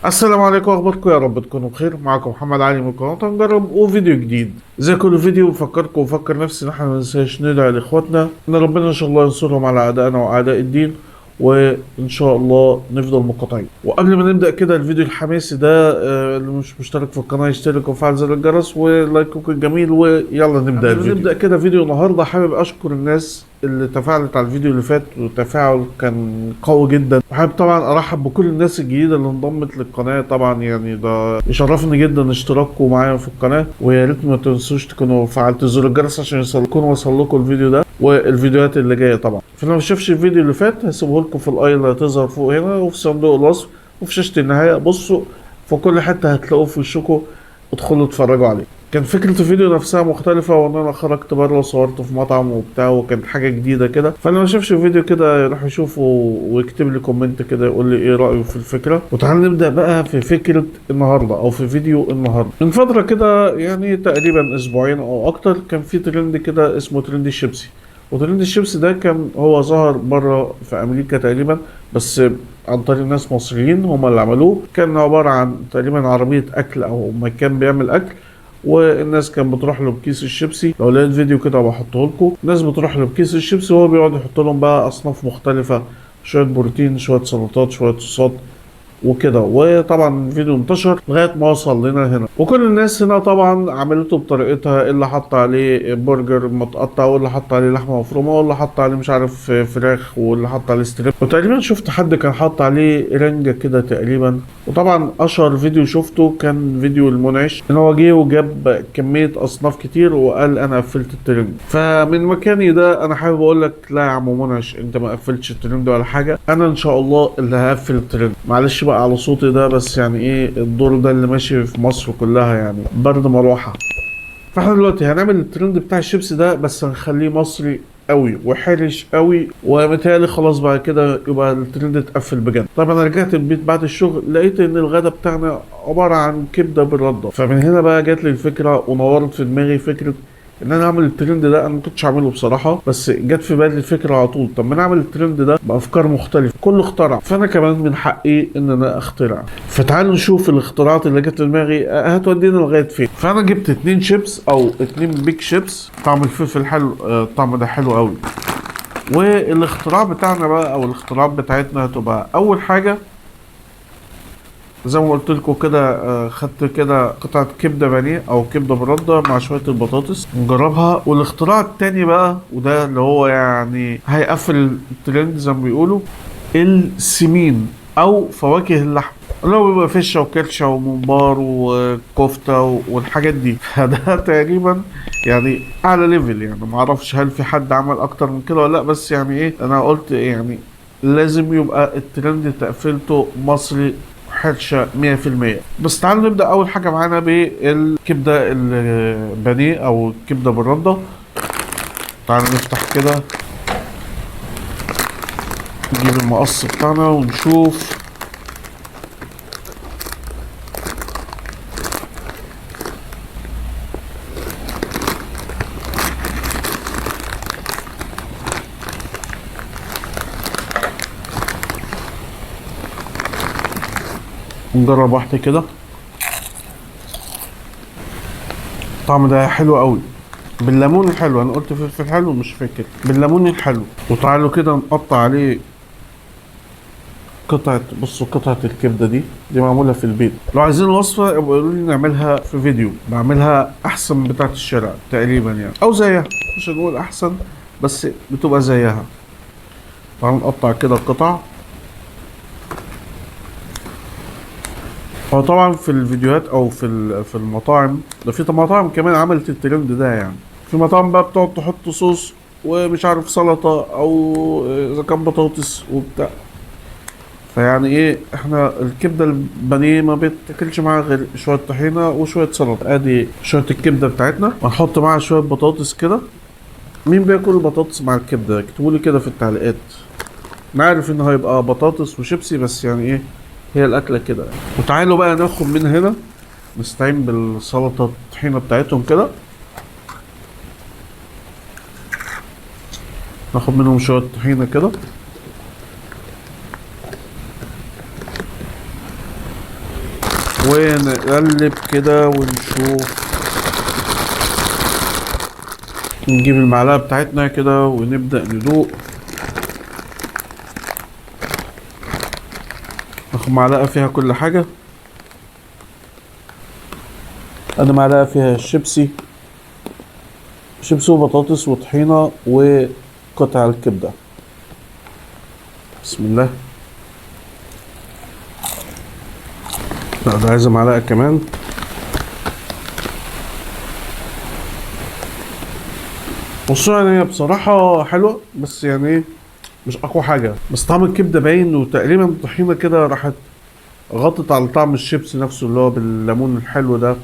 السلام عليكم، اخباركم؟ يا رب تكونوا بخير. معاكم محمد علي من قناه نجرب وفيديو جديد. زي كل فيديو بفكركم وبفكر نفسي ان احنا ما ننساش ندعي لاخواتنا ان ربنا ان شاء الله ينصرهم على اعدائنا واعداء الدين، وان شاء الله نفضل مقاطعين. وقبل ما نبدا كده الفيديو الحماسي ده، اللي مش مشترك في القناه يشترك وفعل زر الجرس ولايككم الجميل، ويلا نبدا الفيديو. نبدا كده فيديو النهارده. حابب اشكر الناس اللي تفاعلت على الفيديو اللي فات، والتفاعل كان قوي جدا. وحابب طبعا ارحب بكل الناس الجديده اللي انضمت للقناه. طبعا يعني ده يشرفني جدا اشتراككم معايا في القناه، ويا ريت ما تنسوش تكونوا فعلتوا زر الجرس عشان يكون وصل لكم الفيديو ده والفيديوهات اللي جايه. طبعا فلو ما شافش الفيديو اللي فات هسيبه لكم في الاي اللي هتظهر فوق هنا، وفي صندوق الوصف، وفي شاشه النهايه. بصوا في كل حته هتلاقوه في وشكم، ادخلوا اتفرجوا عليه. كان فكرة الفيديو نفسها مختلفة، وان انا خرجت بره وصورته في مطعم وبتاع، وكانت حاجة جديدة كده. فاللي ما شافش الفيديو كده يروح يشوفه ويكتب لي كومنت كده يقول لي ايه رأيه في الفكرة. وتعالى نبدأ بقى في فكرة النهاردة او في فيديو النهاردة. من فترة كده يعني تقريبا اسبوعين او اكتر، كان في ترند كده اسمه ترند الشيبسي. وترند الشيبسي ده كان هو ظهر بره في امريكا تقريبا، بس عن طريق ناس مصريين هم اللي عملوه. كان عبارة عن تقريبا عربية اكل او مكان بيعمل اكل، والناس كان بتروح له بكيس الشيبسي. لو لقيت فيديو كده بحطه لكم. الناس بتروح له بكيس الشيبسي وهو بيقعد يحط لهم بقى اصناف مختلفه، شويه بروتين، شويه سلطات، شويه صوصات وكده. وطبعا الفيديو انتشر لغايه ما وصل لنا هنا، وكل الناس هنا طبعا عملته بطريقتها. اللي حط عليه برجر متقطع، واللي حط عليه لحمه مفرومه، واللي حط عليه مش عارف فراخ، واللي حط عليه ستريب. وتقريبا شفت حد كان حط عليه رنجه كده تقريبا. وطبعا اشهر فيديو شفته كان فيديو المنعش، ان هو جه وجاب كميه اصناف كتير وقال انا قفلت الترند. فمن مكاني ده انا حابب اقول لك لا يا عم منعش، انت ما قفلتش الترند ولا حاجه. انا ان شاء الله اللي هقفل الترند. معلش بقى على صوتي ده، بس يعني ايه الدور ده اللي ماشي في مصر كلها، يعني برد مروحه. فاحنا دلوقتي هنعمل الترند بتاع الشيبس ده، بس هنخليه مصري قوي وحرش قوي. ومتهيألي خلاص بعد كده يبقى الترند اتقفل بجد. طبعا انا رجعت البيت بعد الشغل، لقيت ان الغدا بتاعنا عباره عن كبده بالرده. فمن هنا بقى جات لي الفكره ونورت في دماغي فكره ان انا اعمل الترند ده. انا ما كنتش اعمله بصراحه، بس جت في بالي الفكره على طول. طب ما انا اعمل الترند ده بافكار مختلفه، كل اخترع، فانا كمان من حقي ان انا اخترع. فتعالوا نشوف الاختراعات اللي جت في دماغي هتودينا لغايه فين. فانا جبت 2 شيبس او 2 بيك شيبس. طعم الفلفل حلو، الطعم ده حلو قوي. والاختراع بتاعنا بقى او الاختراعات بتاعتنا هتبقى اول حاجه زي ما قلت لكم كده. خدت كده قطعة كبدة بانيه أو كبدة برده مع شوية البطاطس نجربها. والاختراع التاني بقى، وده اللي هو يعني هيقفل الترند زي ما بيقولوا، السمين أو فواكه اللحم، اللي هو بيبقى فشة وكرشة وممبار وكفتة والحاجات دي. فده تقريبا يعني أعلى ليفل. يعني معرفش هل في حد عمل أكتر من كده ولا لأ، بس يعني إيه، أنا قلت يعني لازم يبقى الترند تقفلته مصري حرشة 100%. بس تعالوا نبدأ أول حاجة معانا بالكبدة البانيه أو الكبدة بالردة. تعالوا نفتح كده، نجيب المقص بتاعنا ونشوف. نجرب واحدة كده. الطعم ده حلو قوي بالليمون الحلو. انا قلت فلفل حلو مش فاكر، بالليمون الحلو. وتعالوا كده نقطع عليه قطعة. بصوا قطعة الكبدة دي معمولة في البيت. لو عايزين وصفة يبقى قولوا لي نعملها في فيديو. بعملها أحسن من بتاعة الشارع تقريبا يعني، أو زيها. مش هنقول أحسن، بس بتبقى زيها. تعالوا نقطع كده القطع. هو طبعا في الفيديوهات أو في المطاعم ده، في مطاعم كمان عملت الترند ده. يعني في مطاعم بقى بتقعد تحط صوص ومش عارف سلطة أو إذا كان بطاطس وبتاع. فيعني ايه، احنا الكبده البانيه ما بيتاكلش معاها غير شويه طحينه وشويه سلطه. ادي شويه الكبده بتاعتنا، وهنحط معاها شويه بطاطس كده. مين بياكل البطاطس مع الكبده؟ اكتبوا لي كده في التعليقات. انا عارف ان هيبقى بطاطس وشيبسي، بس يعني ايه، هي الاكله كده يعني. وتعالوا بقى ناخد من هنا، نستعين بالسلطه الطحينه بتاعتهم كده. ناخد منهم شويه طحينه كده. ونقلب كده ونشوف. نجيب المعلقة بتاعتنا كده ونبدأ ندوق. ناخد معلقة فيها كل حاجة. أنا معلقة فيها الشيبسي، شيبسي وبطاطس وطحينة وقطع الكبدة. بسم الله. لا ده عايزة معلقة كمان. بصوا يعني هي بصراحة حلوة، بس يعني ايه، مش أقوى حاجة. بس طعم الكبدة باين، وتقريبا الطحينة كده راحت غطت على طعم الشيبسي نفسه اللي هو بالليمون الحلو ده،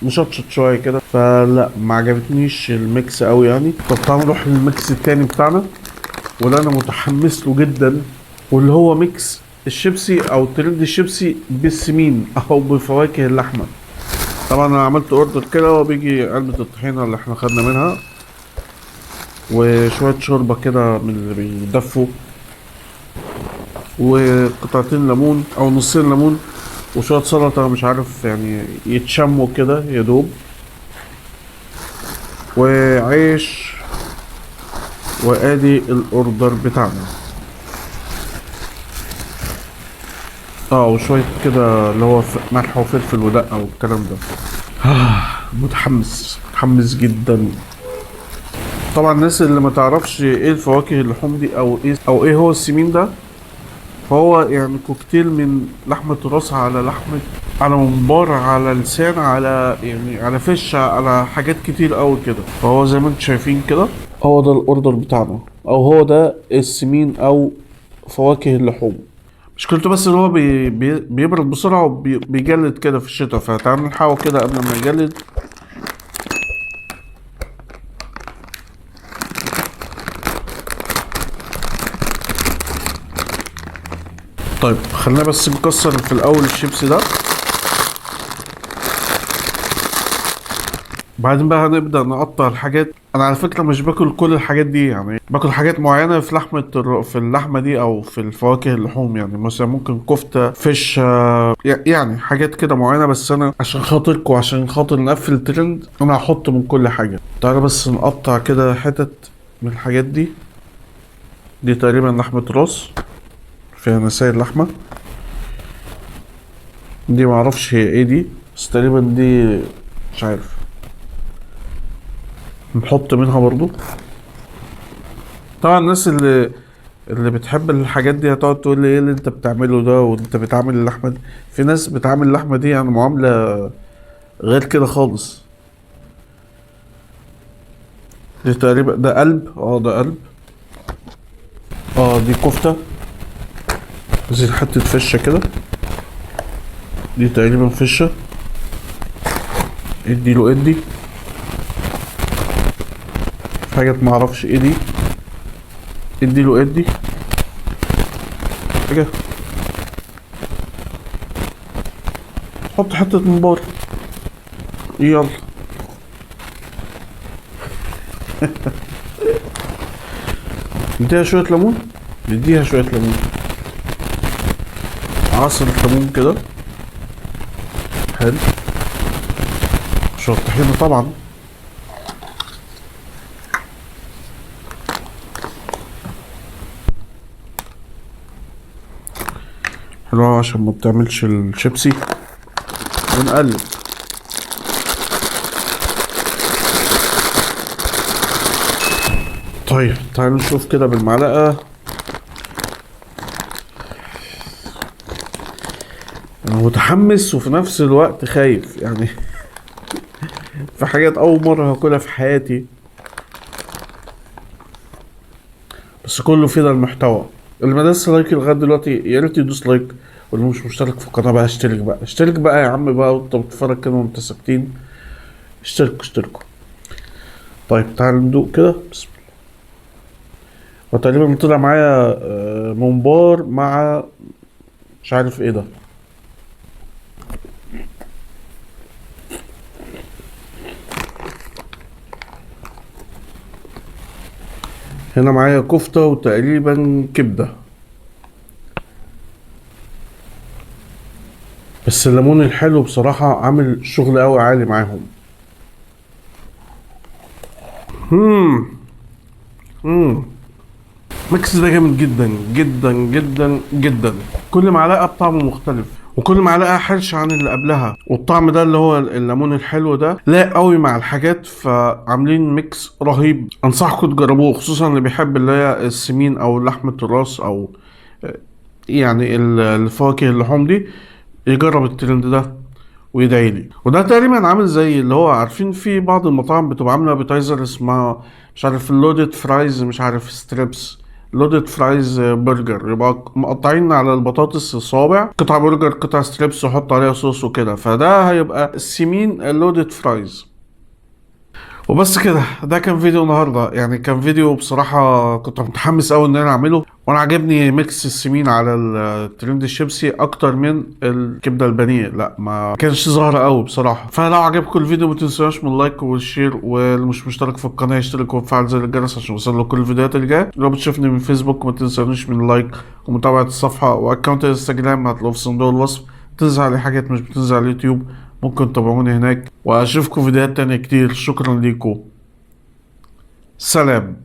مشطشط شوية كده. فلا ما عجبتنيش الميكس قوي يعني. طب تعالوا نروح للميكس التاني بتاعنا، وده أنا متحمس له جدا، واللي هو ميكس الشيبسي أو ترند الشيبسي بالسمين أو بفواكه اللحمة. طبعا أنا عملت أوردر كده، وبيجي علبة الطحينة اللي احنا خدنا منها، وشوية شوربة كده من اللي بيدفوا، وقطعتين ليمون أو نصين ليمون، وشوية سلطة مش عارف يعني يتشموا كده يدوب، وعيش. وادي الاوردر بتاعنا. وشوية كده اللي هو ملح وفلفل ودقة والكلام ده. متحمس جدا. طبعا الناس اللي ما تعرفش ايه الفواكه اللحوم دي او ايه هو السمين ده، فهو يعني كوكتيل من لحمة راس على لحمة، على ممبار، على لسان، على يعني على فش، على حاجات كتير قوي كده. فهو زي ما انتم شايفين كده، هو ده الاوردر بتاعنا، او هو ده السمين او فواكه اللحوم. مشكلته بس ان هو بيبرد بسرعة وبيجلد كده في الشتاء، فتعال نحاول كده قبل ما يجلد. طيب خلينا بس نكسر في الاول الشيبسي ده، بعدين بقى هنبدأ نقطع الحاجات. انا على فكرة مش باكل كل الحاجات دي، يعني باكل حاجات معينة في في اللحمة دي او في الفواكه اللحوم. يعني مثلا ممكن كفتة، فش، يعني حاجات كده معينة. بس انا عشان خاطركم، عشان خاطر نقفل ترند، انا هحط من كل حاجة. تعالى بس نقطع كده حتت من الحاجات دي. دي تقريبا لحمة راس فيها نساير لحمة. دي معرفش هي ايه دي، بس تقريبا دي مش عارف. نحط منها برضو. طبعا الناس اللي بتحب الحاجات دي هتقعد تقول لي ايه اللي انت بتعمله ده، وانت بتعمل اللحمه دي. في ناس بتعمل اللحمه دي يعني معامله غير كده خالص. دي تقريبا ده قلب. ده قلب. دي كفته، زي حته فشه كده. دي تقريبا فشه. ادي له ادي حاجات معرفش ايه دي. ادي له ادي حاجه. حط حته ممبار. يلا. نديها شويه ليمون. نديها شويه ليمون، عصرة ليمون كده. حلو. شوية طحينة طبعا. حلو عشان ما بتعملش الشيبسي. ونقلب. طيب تعالوا نشوف كده بالمعلقة. انا متحمس وفي نفس الوقت خايف يعني. في حاجات اول مرة هاكلها في حياتي، بس كله فيه ده المحتوى. اللي ما داس لايك لغاية دلوقتي يا ريت يدوس لايك، واللي مش مشترك في القناة بقى اشترك بقى يا عم بقى، وانت بتتفرج كده وانت ساكتين. اشتركوا. طيب تعالوا ندوق كده. بسم الله. وتقريبا طلع معايا ممبار مع مش عارف ايه ده. هنا معايا كفتة وتقريبا كبدة. بس الليمون الحلو بصراحة عامل شغل قوي عالي معاهم. مم. مم. الميكس ده جامد جدا جدا جدا جدا. كل معلقة بطعم مختلف، وكل معلقة حرش عن اللي قبلها، والطعم ده اللي هو الليمون الحلو ده لايق قوي مع الحاجات، فعاملين ميكس رهيب. انصحكم تجربوه، خصوصا اللي بيحب اللي هي السمين او لحمة الراس او يعني الفواكه اللحوم دي، يجرب الترند ده ويدعي لي. وده تقريبا عامل زي اللي هو عارفين في بعض المطاعم بتبقى عامله ابيتايزر اسمها مش عارف اللودد فرايز، مش عارف ستريبس، لودد فرايز برجر، يبقى مقطعين على البطاطس صوابع، قطع برجر قطع ستريبس وحط عليها صوص وكده، فده هيبقى السمين اللودد فرايز. وبس كده، ده كان فيديو النهارده. يعني كان فيديو بصراحه كنت متحمس قوي ان انا اعمله، وانا عجبني ميكس السمين على الترند الشيبسي اكتر من الكبده البانيه، لا ما كانش ظاهره قوي بصراحه. فلو عجبكم الفيديو ما تنسوش من اللايك والشير، واللي مش مشترك في القناه يشترك ويفعل زر الجرس عشان يوصل كل الفيديوهات اللي جايه. لو بتشوفني من فيسبوك ما تنسونيش من اللايك ومتابعه الصفحه، واكونت الانستجرام هتلاقوه في صندوق الوصف. تنزل عليه حاجات مش بتنزل على اليوتيوب، ممكن تتابعوني هناك، واشوفكم فيديوهات تانية كتير. شكرا ليكم، سلام.